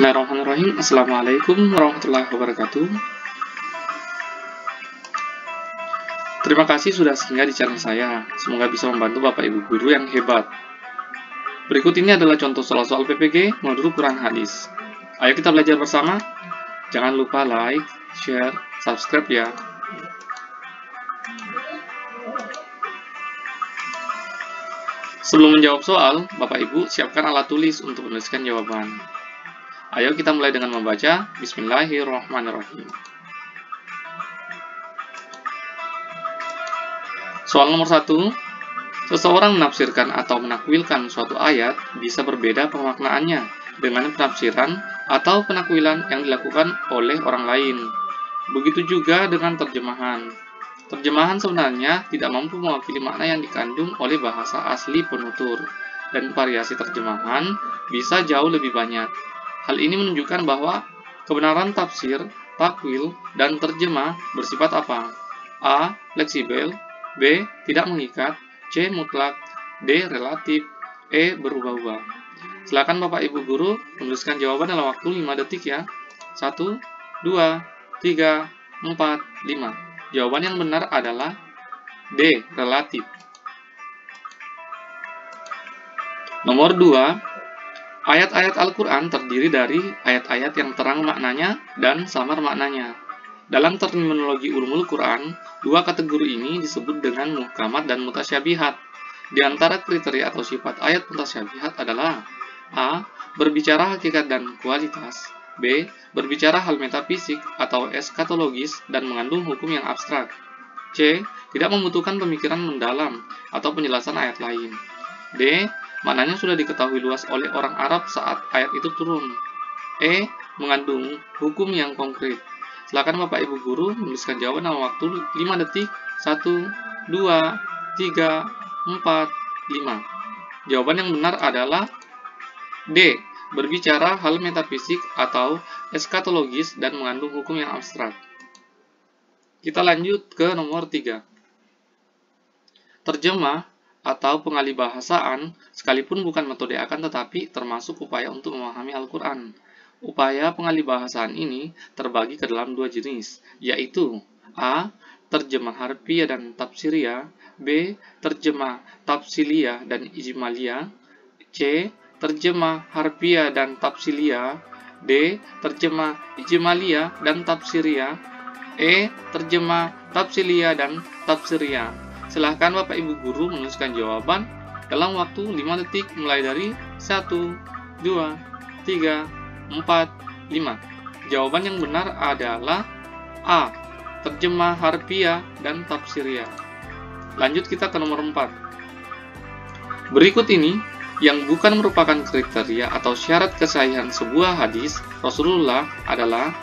Bismillahirrahmanirrahim. Assalamualaikum warahmatullahi wabarakatuh. Terima kasih sudah singgah di channel saya. Semoga bisa membantu Bapak Ibu guru yang hebat. Berikut ini adalah contoh soal-soal PPG modul Quran Hadis. Ayo kita belajar bersama. Jangan lupa like, share, subscribe ya. Sebelum menjawab soal, Bapak Ibu siapkan alat tulis untuk menuliskan jawaban. Ayo kita mulai dengan membaca Bismillahirrahmanirrahim. Soal nomor 1. Seseorang menafsirkan atau menakwilkan suatu ayat bisa berbeda pemaknaannya dengan penafsiran atau penakwilan yang dilakukan oleh orang lain. Begitu juga dengan terjemahan. Terjemahan sebenarnya tidak mampu mewakili makna yang dikandung oleh bahasa asli penutur, dan variasi terjemahan bisa jauh lebih banyak. Hal ini menunjukkan bahwa kebenaran tafsir, takwil, dan terjemah bersifat apa? A. Fleksibel, B. Tidak mengikat, C. Mutlak, D. Relatif, E. Berubah-ubah. Silakan Bapak Ibu Guru menuliskan jawaban dalam waktu 5 detik ya. 1, 2, 3, 4, 5. Jawaban yang benar adalah D. Relatif. Nomor 2. Ayat-ayat Al-Quran terdiri dari ayat-ayat yang terang maknanya dan samar maknanya. Dalam terminologi ulumul Quran, dua kategori ini disebut dengan muhkamat dan mutasyabihat. Di antara kriteria atau sifat ayat mutasyabihat adalah A. Berbicara hakikat dan kualitas, B. Berbicara hal metafisik atau eskatologis dan mengandung hukum yang abstrak, C. Tidak membutuhkan pemikiran mendalam atau penjelasan ayat lain, D. Maknanya sudah diketahui luas oleh orang Arab saat ayat itu turun, E. Mengandung hukum yang konkret. Silakan Bapak Ibu Guru menuliskan jawaban dalam waktu 5 detik. 1, 2, 3, 4, 5. Jawaban yang benar adalah D. Berbicara hal metafisik atau eskatologis dan mengandung hukum yang abstrak. Kita lanjut ke nomor 3. Terjemah atau pengalihbahasaan sekalipun bukan metode akan tetapi termasuk upaya untuk memahami Al-Quran. Upaya pengalihbahasaan ini terbagi ke dalam dua jenis, yaitu A. Terjemah harfiah dan tafsiriyah, B. Terjemah tafsiliyah dan ijmaliyah, C. Terjemah harfiah dan tafsiliyah, D. Terjemah ijmaliyah dan tafsiriyah, E. Terjemah tafsiliyah dan tafsiriyah. Silahkan Bapak Ibu Guru menuliskan jawaban dalam waktu 5 detik mulai dari 1, 2, 3, 4, 5. Jawaban yang benar adalah A. Terjemah harfiah dan tafsiriyah. Lanjut kita ke nomor 4. Berikut ini yang bukan merupakan kriteria atau syarat kesahihan sebuah hadis Rasulullah adalah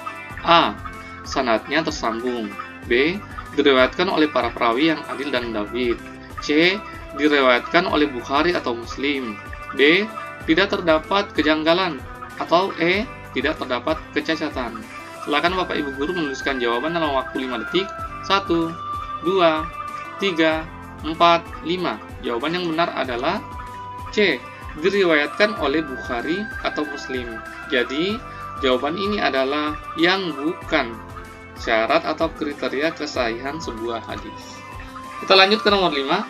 A. Sanadnya tersambung, B. Diriwayatkan oleh para perawi yang adil dan David, C. Diriwayatkan oleh Bukhari atau Muslim, D. Tidak terdapat kejanggalan, atau E. Tidak terdapat kecacatan. Silakan Bapak Ibu Guru menuliskan jawaban dalam waktu 5 detik. 1, 2, 3, 4, 5. Jawaban yang benar adalah C. Diriwayatkan oleh Bukhari atau Muslim. Jadi, jawaban ini adalah yang bukan syarat atau kriteria kesahihan sebuah hadis. Kita lanjut ke nomor 5.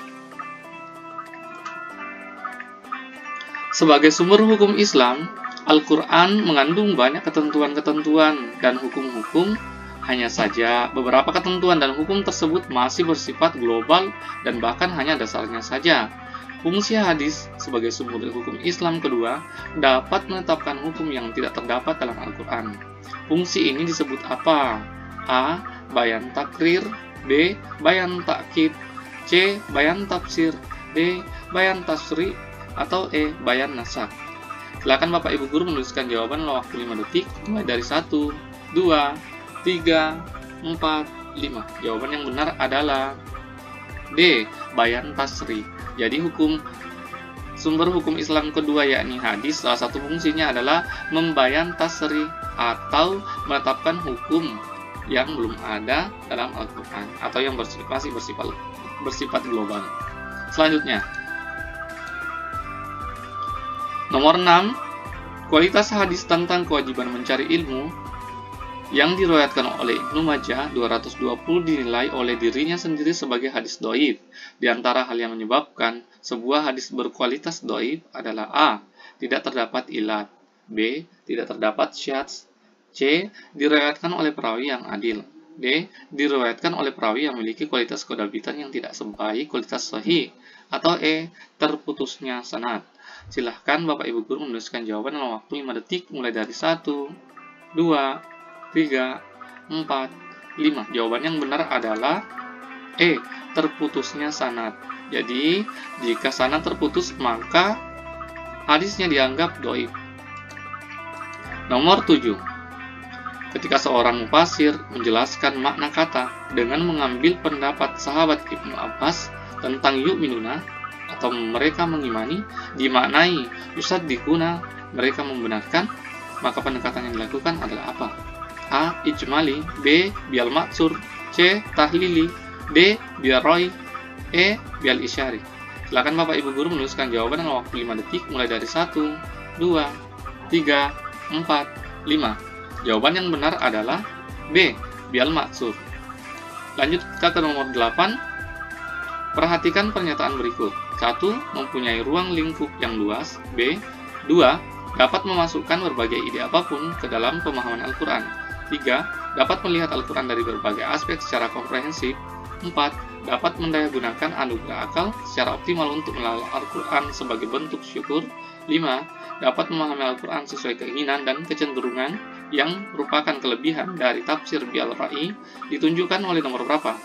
Sebagai sumber hukum Islam, Al-Quran mengandung banyak ketentuan-ketentuan dan hukum-hukum. Hanya saja, beberapa ketentuan dan hukum tersebut masih bersifat global dan bahkan hanya dasarnya saja. Fungsi hadis sebagai sumber hukum Islam kedua dapat menetapkan hukum yang tidak terdapat dalam Al-Quran. Fungsi ini disebut apa? A. Bayan takrir, B. Bayan takkid, C. Bayan tafsir, D. Bayan tasri, atau E. Bayan nasak. Silakan Bapak Ibu Guru menuliskan jawaban dalam waktu 5 detik mulai dari 1, 2, 3, 4, 5. Jawaban yang benar adalah D. Bayan tasri. Jadi sumber hukum Islam kedua yakni hadis, salah satu fungsinya adalah membayan tasri atau menetapkan hukum yang belum ada dalam Al-Quran atau yang masih bersifat global. Selanjutnya, nomor 6. Kualitas hadis tentang kewajiban mencari ilmu yang diriwayatkan oleh Ibnu Majah 220 dinilai oleh dirinya sendiri sebagai hadis dhaif. Di antara hal yang menyebabkan sebuah hadis berkualitas dhaif adalah A. Tidak terdapat ilat, B. Tidak terdapat syadz, C. Diriwayatkan oleh perawi yang adil, D. Diriwayatkan oleh perawi yang memiliki kualitas kedabitan yang tidak sebaik kualitas sahih, atau E. Terputusnya sanad. Silahkan Bapak Ibu Guru menuliskan jawaban dalam waktu 5 detik mulai dari 1, 2, 3, 4, 5. Jawaban yang benar adalah E. Terputusnya sanad. Jadi, jika sanad terputus, maka hadisnya dianggap dhaif. Nomor 7. Ketika seorang mufasir menjelaskan makna kata dengan mengambil pendapat sahabat Ibnu Abbas tentang yu'minuna atau mereka mengimani, dimaknai yusaddiquna, mereka membenarkan, maka pendekatan yang dilakukan adalah apa? A. Ijmali, B. Bial maksur, C. Tahlili, D. Bial roi, E. Bial isyari. Silakan Bapak Ibu Guru menuliskan jawaban dalam waktu 5 detik mulai dari 1, 2, 3, 4, 5. Jawaban yang benar adalah B. Bial maksur. Lanjut kita ke nomor 8. Perhatikan pernyataan berikut. 1. Mempunyai ruang lingkup yang luas. B. 2. Dapat memasukkan berbagai ide apapun ke dalam pemahaman Al-Quran. 3. Dapat melihat Al-Quran dari berbagai aspek secara komprehensif. 4. Dapat mendayagunakan anugerah akal secara optimal untuk melalui Al-Quran sebagai bentuk syukur. 5. Dapat memahami Al-Quran sesuai keinginan dan kecenderungan yang merupakan kelebihan dari tafsir Bial Ra'i ditunjukkan oleh nomor berapa?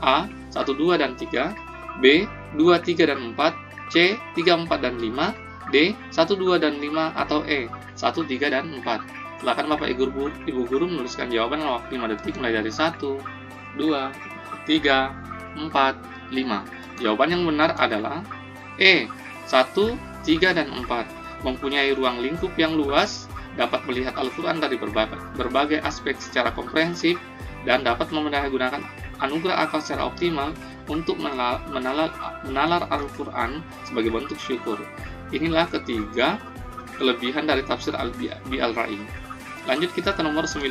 A. 1, 2, dan 3, B. 2, 3, dan 4, C. 3, 4, dan 5, D. 1, 2, dan 5, atau E. 1, 3, dan 4. Silakan Bapak Ibu Guru menuliskan jawaban dalam waktu 5 detik mulai dari 1, 2, 3, 4, 5. Jawaban yang benar adalah E. 1, 3, dan 4. Mempunyai ruang lingkup yang luas, dapat melihat Al-Quran dari berbagai aspek secara komprehensif, dan dapat memendayagunakan anugerah akal secara optimal untuk menalar Al-Quran sebagai bentuk syukur. Inilah ketiga kelebihan dari tafsir Bial Ra'i. Lanjut kita ke nomor 9.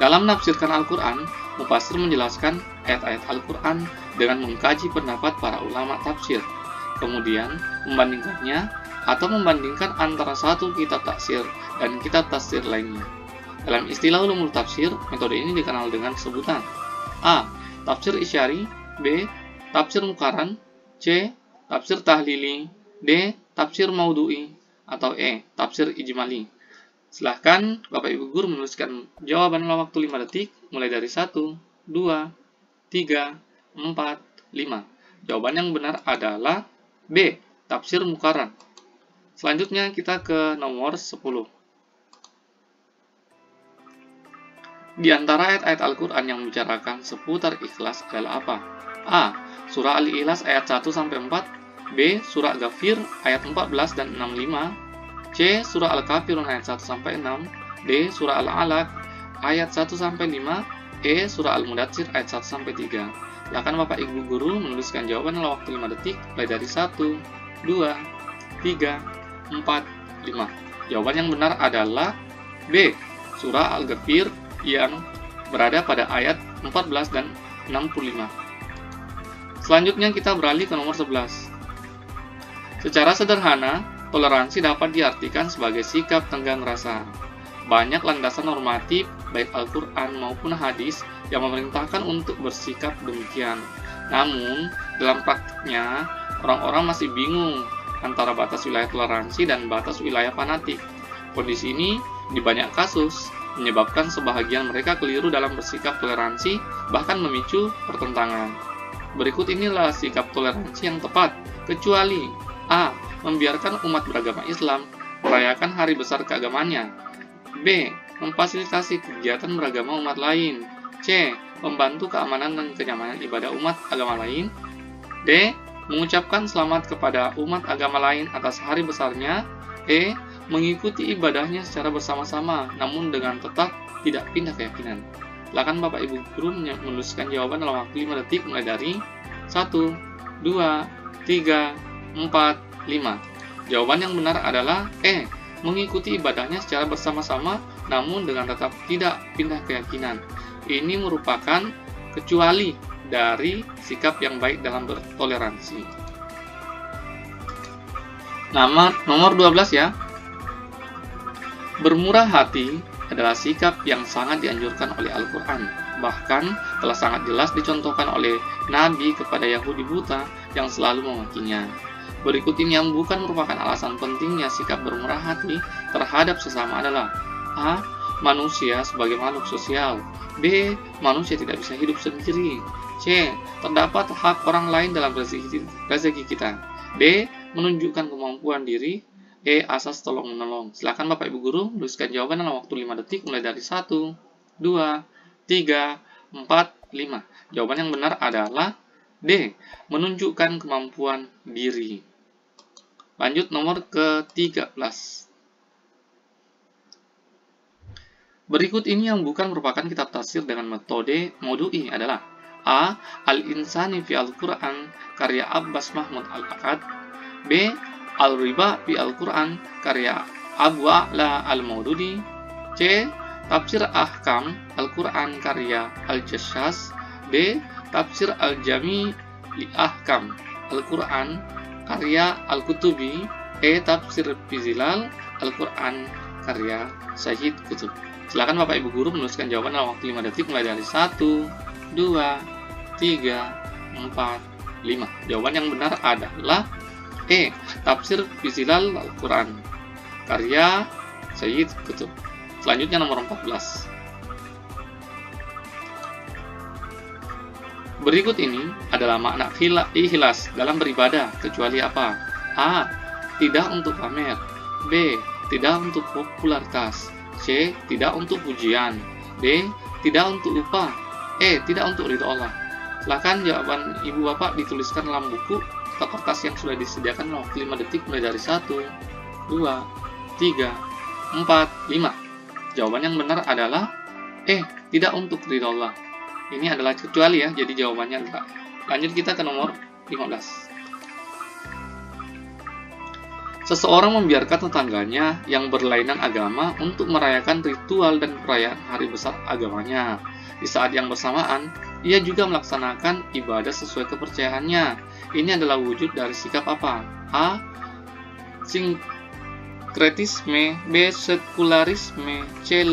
Dalam menafsirkan Al-Quran, mufasir menjelaskan ayat-ayat Al-Quran dengan mengkaji pendapat para ulama tafsir, kemudian membandingkannya atau membandingkan antara satu kitab tafsir dan kitab tafsir lainnya. Dalam istilah ulumul tafsir, metode ini dikenal dengan sebutan A. Tafsir isyari, B. Tafsir mukaran, C. Tafsir tahlili, D. Tafsir maudu'i, atau E. Tafsir ijmali. Silahkan Bapak Ibu Guru menuliskan jawaban dalam waktu 5 detik mulai dari 1, 2, 3, 4, 5. Jawaban yang benar adalah B. Tafsir mukaran. Selanjutnya kita ke nomor 10. Di antara ayat-ayat Al-Quran yang membicarakan seputar ikhlas adalah apa? A. Surah Al-Ikhlas ayat 1-4, B. Surah Ghafir ayat 14 dan 65, C. Surah Al-Kafirun ayat 1-6, D. Surah Al-Alaq ayat 1-5, E. Surah Al-Mudatsir ayat 1-3. Silakan Bapak Ibu Guru menuliskan jawaban dalam waktu 5 detik mulai dari 1, 2, 3, 4, 5. Jawaban yang benar adalah B. Surah Al-Ghafir yang berada pada ayat 14 dan 65. Selanjutnya kita beralih ke nomor 11. Secara sederhana, toleransi dapat diartikan sebagai sikap tenggang rasa. Banyak landasan normatif, baik Al-Quran maupun hadis, yang memerintahkan untuk bersikap demikian. Namun, dalam praktiknya, orang-orang masih bingung antara batas wilayah toleransi dan batas wilayah fanatik. Kondisi ini, di banyak kasus, menyebabkan sebahagian mereka keliru dalam bersikap toleransi, bahkan memicu pertentangan. Berikut inilah sikap toleransi yang tepat, kecuali A. Membiarkan umat beragama Islam merayakan hari besar keagamannya. B. Memfasilitasi kegiatan beragama umat lain. C. Membantu keamanan dan kenyamanan ibadah umat agama lain. D. Mengucapkan selamat kepada umat agama lain atas hari besarnya. E. Mengikuti ibadahnya secara bersama-sama, namun dengan tetap tidak pindah keyakinan. Silakan Bapak Ibu Guru menuliskan jawaban dalam waktu 5 detik mulai dari 1, 2, 3, 4, 5. Jawaban yang benar adalah E. Mengikuti ibadahnya secara bersama-sama namun dengan tetap tidak pindah keyakinan. Ini merupakan kecuali dari sikap yang baik dalam bertoleransi. Nomor 12 ya. Bermurah hati adalah sikap yang sangat dianjurkan oleh Al-Quran. Bahkan telah sangat jelas dicontohkan oleh Nabi kepada Yahudi buta yang selalu memakinya. Berikut ini yang bukan merupakan alasan pentingnya sikap bermurah hati terhadap sesama adalah A. Manusia sebagai makhluk sosial. B. Manusia tidak bisa hidup sendiri. C. Terdapat hak orang lain dalam rezeki kita. D. Menunjukkan kemampuan diri. E. Asas tolong-menolong. Silakan Bapak Ibu Guru menuliskan jawaban dalam waktu 5 detik mulai dari 1, 2, 3, 4, 5. Jawaban yang benar adalah D. Menunjukkan kemampuan diri. Lanjut nomor ke-13. Berikut ini yang bukan merupakan kitab tafsir dengan metode maudu'i adalah A. Al-Insani fi Al-Quran karya Abbas Mahmud Al-Aqad. B. Al-Riba fi Al-Quran karya Abu A'la Al-Maududi. C. Tafsir Ahkam Al-Quran karya Al-Jassas. D. Tafsir Al-Jami li Ahkam Al-Quran karya Al-Kutubi. E. Tafsir Fizilal Al-Quran karya Syahid Kutub. Silakan Bapak Ibu Guru menuliskan jawaban dalam waktu 5 detik mulai dari 1, 2, 3, 4, 5. Jawaban yang benar adalah E. Tafsir Fizilal Al-Quran karya Syahid Kutub. Selanjutnya nomor 14. Berikut ini adalah makna ikhlas dalam beribadah kecuali apa? A. Tidak untuk pamer. B. Tidak untuk popularitas. C. Tidak untuk pujian. D. Tidak untuk upah. E. Tidak untuk ridho Allah. Silakan jawaban Ibu Bapak dituliskan dalam buku atau kertas yang sudah disediakan dalam waktu 5 detik mulai dari 1, 2, 3, 4, 5. Jawaban yang benar adalah E. Tidak untuk ridho Allah. Ini adalah kecuali ya, jadi jawabannya enggak. Lanjut kita ke nomor 15. Seseorang membiarkan tetangganya yang berlainan agama untuk merayakan ritual dan perayaan hari besar agamanya. Di saat yang bersamaan, ia juga melaksanakan ibadah sesuai kepercayaannya. Ini adalah wujud dari sikap apa? A. Sinkretisme. B. Sekularisme. C.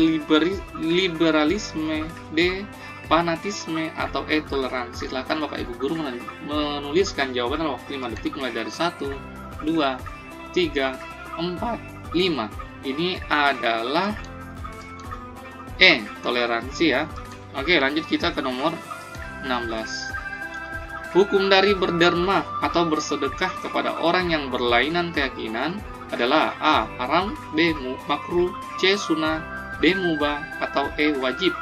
Liberalisme. D. Fanatisme. Atau E. Toleransi. Silakan Bapak Ibu Guru menuliskan jawaban dalam waktu 5 detik mulai dari 1, 2, 3, 4, 5. Ini adalah E. Toleransi ya. Oke, lanjut kita ke nomor 16. Hukum dari berderma atau bersedekah kepada orang yang berlainan keyakinan adalah A. Haram. B. Makruh. C. Sunnah. D. Mubah. Atau E. Wajib.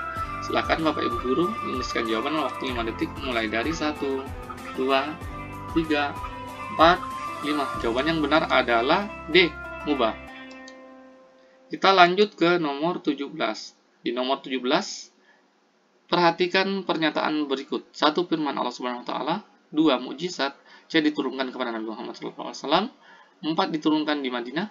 Silakan Bapak Ibu Guru menuliskan jawaban dalam waktu 5 detik mulai dari 1, 2, 3, 4, 5. Jawaban yang benar adalah D. Mubah. Kita lanjut ke nomor 17. Di nomor 17, perhatikan pernyataan berikut. 1. Firman Allah Subhanahu wa taala. 2. Mukjizat. C. Diturunkan kepada Nabi Muhammad SAW. 4. Diturunkan di Madinah.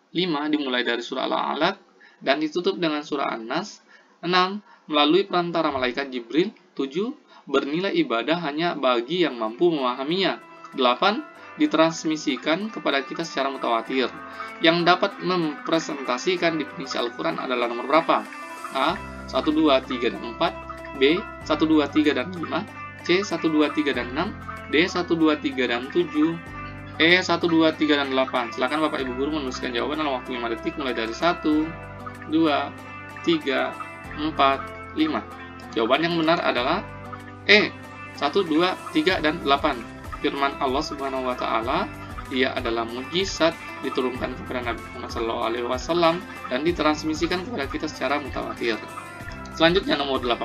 5. Dimulai dari surah Al-Alaq dan ditutup dengan surah An-Nas. 6. Melalui perantara malaikat Jibril. 7. Bernilai ibadah hanya bagi yang mampu memahaminya. 8. Ditransmisikan kepada kita secara mutawatir. Yang dapat mempresentasikan definisi Al-Quran adalah nomor berapa? A. 1, 2, 3, dan 4. B. 1, 2, 3, dan 5. C. 1, 2, 3, dan 6. D. 1, 2, 3, dan 7. E. 1, 2, 3, dan 8. Silakan Bapak Ibu Guru menuliskan jawaban dalam waktu 5 detik mulai dari 1, 2, 3, 4, 5. Jawaban yang benar adalah E. 1, 2, 3, dan 8. Firman Allah Subhanahu wa taala, ia adalah mukjizat diturunkan kepada Nabi Muhammad SAW dan ditransmisikan kepada kita secara mutawatir. Selanjutnya nomor 18.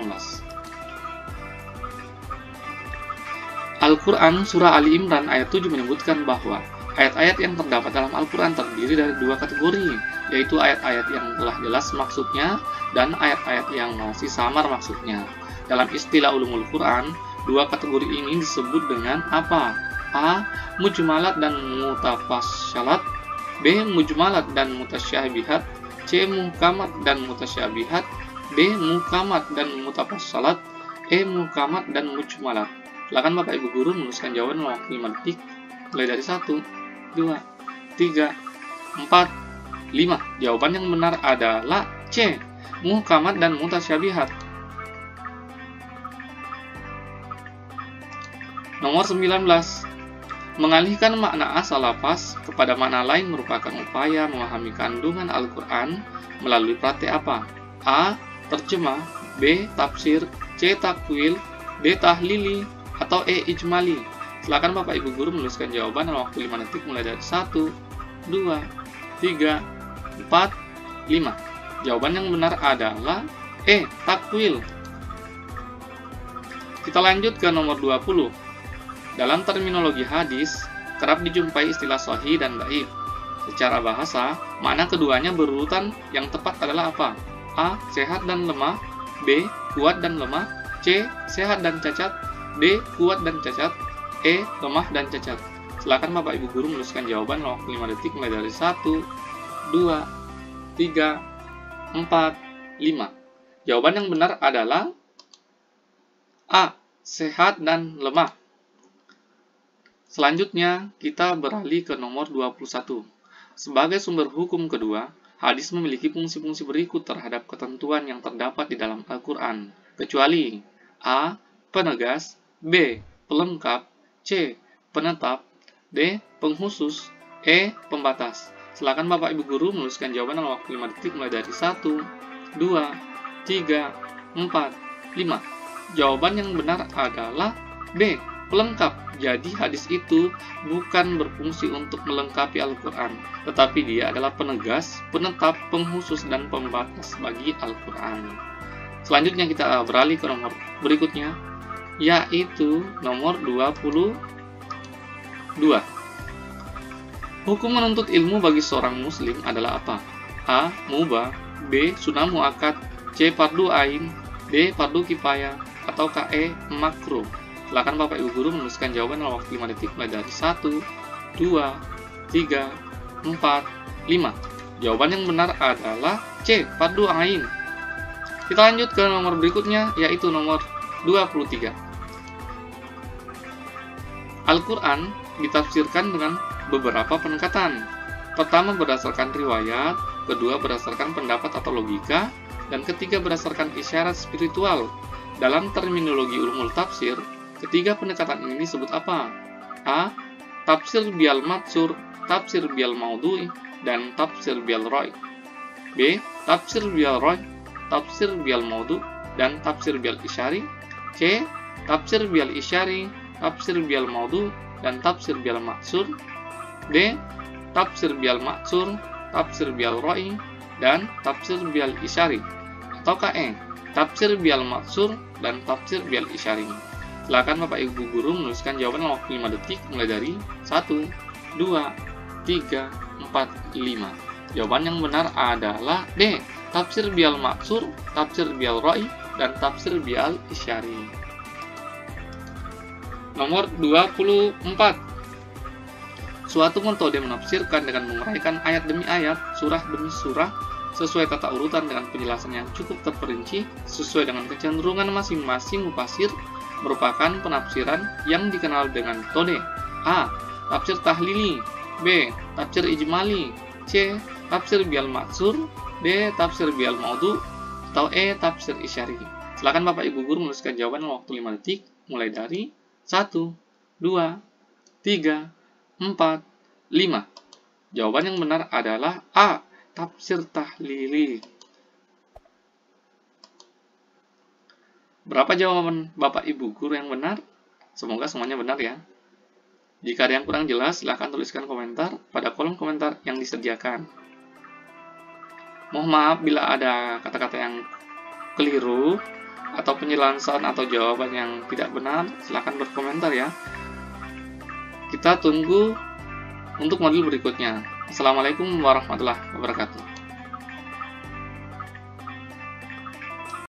Al-Quran Surah Ali Imran ayat 7 menyebutkan bahwa ayat-ayat yang terdapat dalam Al-Quran terdiri dari 2 kategori, yaitu ayat-ayat yang telah jelas maksudnya dan ayat-ayat yang masih samar maksudnya. Dalam istilah ulumul Quran, 2 kategori ini disebut dengan apa? A. Mujmalat dan mutafasyalat. B. Mujmalat dan mutasyabihat, C. Muhkamat dan mutasyabihat, D. Muhkamat dan mutafassalat, E. Muhkamat dan mujmalat. Silakan Bapak Ibu guru menuliskan jawaban dalam waktu 5 detik mulai dari 1, 2, 3, 4, 5. Jawaban yang benar adalah C. Muhkamat dan mutasyabihat. Nomor 19. Mengalihkan makna asal lafaz kepada makna lain merupakan upaya memahami kandungan Al-Quran melalui praktek apa? A. Terjemah, B. Tafsir, C. Takwil, D. Tahlili, atau E. Ijmali. Silakan Bapak Ibu guru menuliskan jawaban dalam waktu 5 detik mulai dari 1, 2, 3, 4, 5. Jawaban yang benar adalah E. Takwil. Kita lanjut ke nomor 20. Dalam terminologi hadis, kerap dijumpai istilah sahih dan dhaif. Secara bahasa, makna keduanya berurutan, yang tepat adalah apa? A. Sehat dan lemah, B. Kuat dan lemah, C. Sehat dan cacat, D. Kuat dan cacat, E. Lemah dan cacat. Silakan Bapak Ibu guru menuliskan jawaban dalam waktu 5 detik mulai dari 1, 2, 3, 4, 5. Jawaban yang benar adalah A. Sehat dan lemah. Selanjutnya, kita beralih ke nomor 21. Sebagai sumber hukum kedua, hadis memiliki fungsi-fungsi berikut terhadap ketentuan yang terdapat di dalam Al-Quran, kecuali A. Penegas, B. Pelengkap, C. Penetap, D. Pengkhusus, E. Pembatas. Silakan Bapak Ibu guru menuliskan jawaban dalam waktu 5 detik mulai dari 1, 2, 3, 4, 5. Jawaban yang benar adalah B. Pelengkap. Jadi hadis itu bukan berfungsi untuk melengkapi Al-Quran, tetapi dia adalah penegas, penetap, pengkhusus, dan pembatas bagi Al-Quran. Selanjutnya kita beralih ke nomor berikutnya, yaitu nomor 22. Hukum menuntut ilmu bagi seorang muslim adalah apa? A. Mubah, B. Sunnah muakkad, C. Fardu ain, D. Fardu kifayah, atau E. Makruh. Silakan Bapak Ibu guru menuliskan jawaban dalam waktu 5 detik mulai dari 1, 2, 3, 4, 5. Jawaban yang benar adalah C. Fardu ain. Kita lanjut ke nomor berikutnya, yaitu nomor 23. Al-Quran ditafsirkan dengan beberapa pendekatan. Pertama berdasarkan riwayat, kedua berdasarkan pendapat atau logika, dan ketiga berdasarkan isyarat spiritual. Dalam terminologi ulumul tafsir, ketiga pendekatan ini disebut apa? A. Tafsir bil matsur, tafsir bil maudhu'i, dan tafsir bil roi. B. Tafsir bil roi, tafsir bil maudhu', dan tafsir bil isyari. C. Tafsir bil isyari, tafsir bil maudhu', dan tafsir bil maksur. D. Tafsir bil maksur, tafsir bil roi, dan tafsir bil isyari. Atau E. Tafsir bil maksur dan tafsir bil isyari. Silakan Bapak Ibu guru menuliskan jawaban dalam waktu 5 detik mulai dari 1, 2, 3, 4, 5. Jawaban yang benar adalah D. Tafsir bil maksur, tafsir bil roi, dan tafsir bil isyari. Nomor 24. Suatu metode menafsirkan dengan menguraikan ayat demi ayat, surah demi surah, sesuai tata urutan dengan penjelasan yang cukup terperinci, sesuai dengan kecenderungan masing-masing mufasir, merupakan penafsiran yang dikenal dengan metode A. Tafsir tahlili, B. Tafsir ijmali, C. Tafsir bil maksur, D. Tafsir bil maudhu', atau E. Tafsir isyari. Silakan Bapak Ibu guru menuliskan jawaban dalam waktu 5 detik mulai dari 1, 2, 3, 4, 5. Jawaban yang benar adalah A. Tafsir tahlili. Berapa jawaban Bapak Ibu guru yang benar? Semoga semuanya benar ya. Jika ada yang kurang jelas, silahkan tuliskan komentar pada kolom komentar yang disediakan. Mohon maaf bila ada kata-kata yang keliru, atau penjelasan atau jawaban yang tidak benar, silahkan berkomentar ya. Kita tunggu untuk modul berikutnya. Assalamualaikum warahmatullahi wabarakatuh.